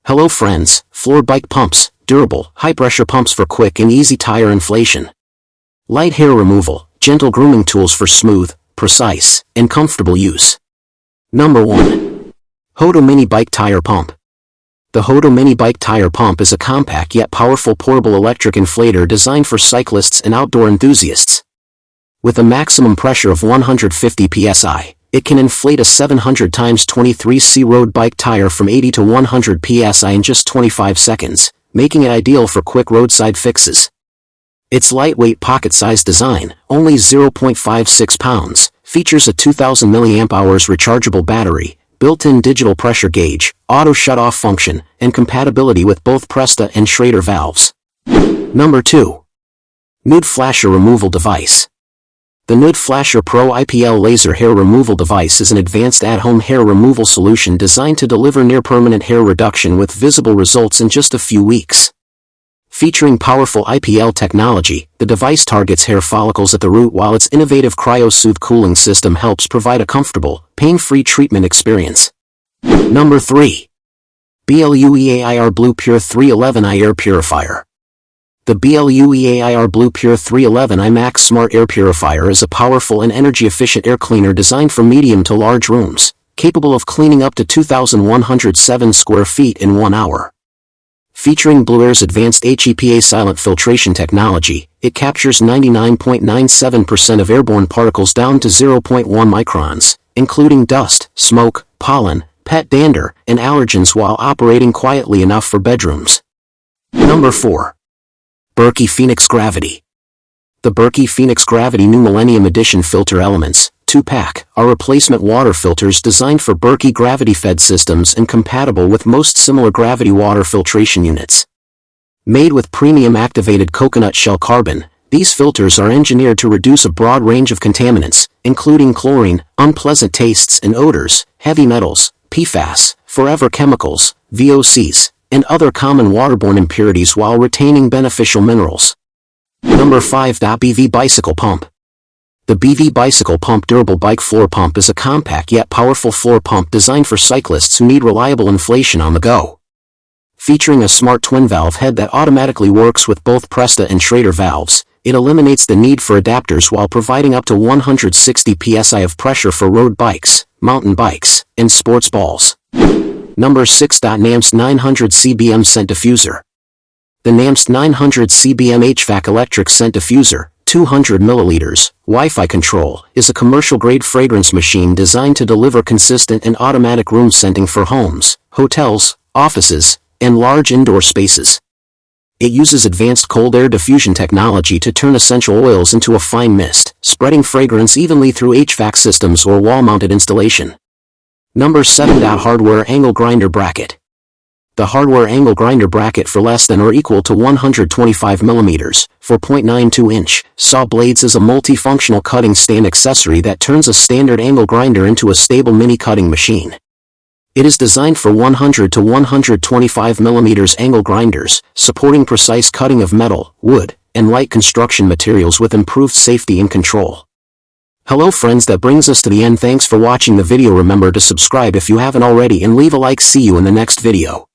Hello friends, floor bike pumps, durable, high-pressure pumps for quick and easy tire inflation. Light hair removal, gentle grooming tools for smooth, precise, and comfortable use. Number 1. HOTO Mini Bike Tire Pump. The HOTO Mini Bike Tire Pump is a compact yet powerful portable electric inflator designed for cyclists and outdoor enthusiasts. With a maximum pressure of 150 psi, it can inflate a 700 x 23C road bike tire from 80 to 100 psi in just 25 seconds, making it ideal for quick roadside fixes. Its lightweight pocket-sized design, only 0.56 pounds, features a 2000 mAh rechargeable battery, built-in digital pressure gauge, auto shut-off function, and compatibility with both Presta and Schrader valves. Number 2. Nood Flasher Removal Device. The Nood Flasher Pro IPL Laser Hair Removal Device is an advanced at-home hair removal solution designed to deliver near-permanent hair reduction with visible results in just a few weeks. Featuring powerful IPL technology, the device targets hair follicles at the root while its innovative Cryo-Soothe cooling system helps provide a comfortable, pain-free treatment experience. Number 3. BLUEAIR BLUEAIR 311i Air Purifier. The BLUEAIR BLUEAIR 311i Max Smart Air Purifier is a powerful and energy-efficient air cleaner designed for medium to large rooms, capable of cleaning up to 2,107 square feet in 1 hour. Featuring BLUEAIR's advanced HEPA silent filtration technology, it captures 99.97% of airborne particles down to 0.1 microns, including dust, smoke, pollen, pet dander, and allergens while operating quietly enough for bedrooms. Number 4. Berkey Phoenix Gravity. The Berkey Phoenix Gravity New Millennium Edition Filter Elements, 2-pack, are replacement water filters designed for Berkey gravity-fed systems and compatible with most similar gravity water filtration units. Made with premium activated coconut shell carbon, these filters are engineered to reduce a broad range of contaminants, including chlorine, unpleasant tastes and odors, heavy metals, PFAS, forever chemicals, VOCs, and other common waterborne impurities while retaining beneficial minerals. Number 5. BV Bicycle Pump. The BV Bicycle Pump Durable Bike Floor Pump is a compact yet powerful floor pump designed for cyclists who need reliable inflation on the go. Featuring a smart twin-valve head that automatically works with both Presta and Schrader valves, it eliminates the need for adapters while providing up to 160 psi of pressure for road bikes, mountain bikes, and sports balls. Number 6. NAMST 900 CBM Scent Diffuser. The NAMST 900 CBM HVAC Electric Scent Diffuser, 200 milliliters, Wi-Fi control, is a commercial-grade fragrance machine designed to deliver consistent and automatic room scenting for homes, hotels, offices, and large indoor spaces. It uses advanced cold air diffusion technology to turn essential oils into a fine mist, spreading fragrance evenly through HVAC systems or wall-mounted installation. Number 7. Hardware Angle Grinder Bracket. The hardware angle grinder bracket for less than or equal to 125 mm, 4.92-inch, saw blades is a multifunctional cutting stand accessory that turns a standard angle grinder into a stable mini cutting machine. It is designed for 100 to 125 mm angle grinders, supporting precise cutting of metal, wood, and light construction materials with improved safety and control. Hello friends, that brings us to the end. Thanks for watching the video. Remember to subscribe if you haven't already and leave a like. See you in the next video.